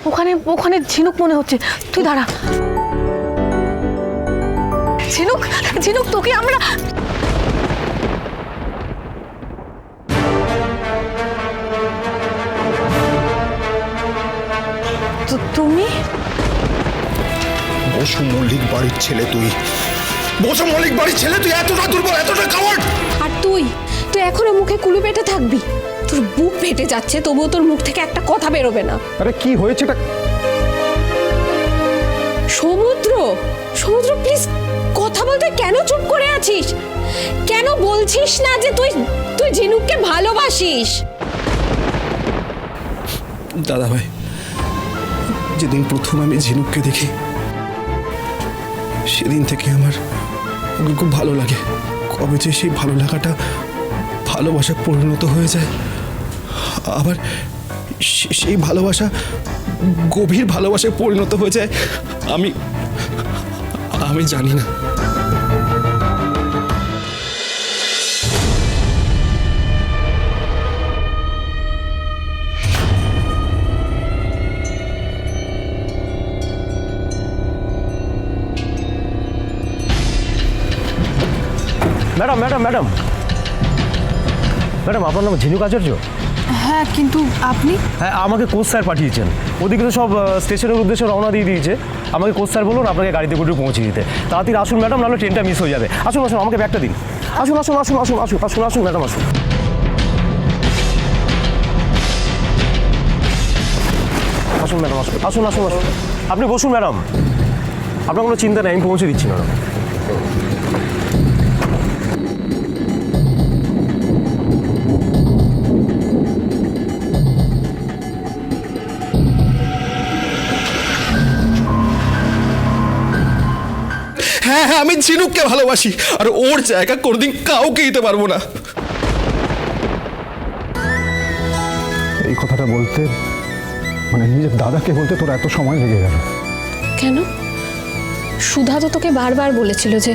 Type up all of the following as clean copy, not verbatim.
ওখানে ওখানে ঝিনুক মনে হচ্ছে, তুই দাঁড়া। ঝিনুক, ঝিনুক তোকে আমরা। তুমি বসু মল্লিক বাড়ির ছেলে তুই, বসু মল্লিক বাড়ির ছেলে তুই, এতটা দুর্বল, এতটা কাওয়ার্ড। আর তুই তুই এখনো মুখে কুলু পেটে থাকবি? তোর বুক ফেটে যাচ্ছে, তবুও তোর মুখ থেকে একটা কথা বেরোবে না। আরে কি হয়েছে? সমুদ্র, সমুদ্র প্লিজ কথা বলতে কেন চুপ করে আছিস? কেন বলছিস না যে তুই তুই ঝিনুককে ভালোবাসিস? দাদা ভাই, যেদিন প্রথম আমি ঝিনুককে দেখি সেদিন থেকে আমার ওকে খুব ভালো লাগে। কবে যে সেই ভালো লাগাটা ভালোবাসা পরিণত হয়ে যায়, আবার সেই ভালোবাসা গভীর ভালোবাসায় পরিণত হয়ে যায়, আমি আমি জানি না। ম্যাডাম ম্যাডাম ম্যাডাম ম্যাডাম আপনার নাম ঝিনুক আচার্য? হ্যাঁ, কিন্তু আপনি? হ্যাঁ, আমাকে কোচ স্যার পাঠিয়েছেন। ওদিকে তো সব স্টেশনের উদ্দেশ্যে রওনা দিয়ে দিয়েছে। আমাকে কোচ স্যার বলুন আপনাকে গাড়িতে করে পৌঁছে দিতে। তাড়াতাড়ি আসুন ম্যাডাম, নাহলে ট্রেনটা মিস হয়ে যাবে। আসুন আসুন, আমাকে ব্যাগটা দিন। আসুন আসুন আসুন আসুন আসুন আসুন আসুন ম্যাডাম, আসুন আসুন ম্যাডাম, আসুন আসুন আসুন আসুন। আপনি বসুন ম্যাডাম, আপনার কোনো চিন্তা নেই, আমি পৌঁছে দিচ্ছি ম্যাডাম। হ্যাঁ হ্যাঁ, আমি ঝিনুককে ভালোবাসি, আর ওর জায়গা কোনোদিন কাউকে দিতে পারবো না। এই কথাটা বলতে, মানে নিজের দাদাকে বলতে তোর এত সময় লেগে গেল কেন? সুধা তো তোকে বারবার বলেছিল যে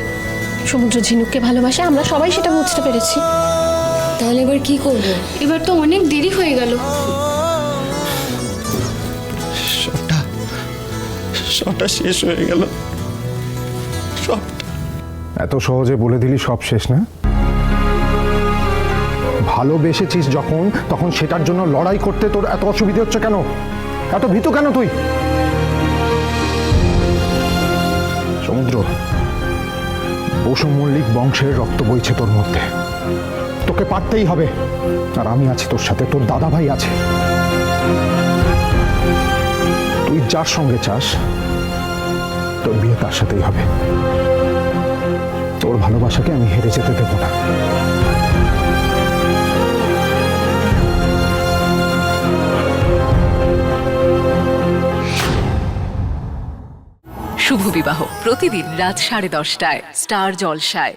সমুদ্র ঝিনুককে ভালোবাসে, আমরা সবাই সেটা বুঝতে পেরেছি। তাহলে এবার কি করব? এবার তো অনেক দেরি হয়ে গেল। সবটা সবটা শেষ হয়ে গেল, সবটা। এত সহজে বলে দিলি সব শেষ না? ভালোবেসেছিস যখন, তখন সেটার জন্য লড়াই করতে তোর এত অসুবিধা হচ্ছে কেন? এত ভীতু কেন তুই? সমুদ্র, বসু মল্লিক বংশের রক্ত বইছে তোর মধ্যে, তোকে পারতেই হবে। আর আমি আছি তোর সাথে, তোর দাদা ভাই আছে। তুই যার সঙ্গে চাস তোর বিয়ে তার সাথেই হবে। তোর ভালোবাসাকে আমি হেরে যেতে দেব না। শুভ বিবাহ প্রতিদিন রাত 10:30টায় স্টার জলসায়।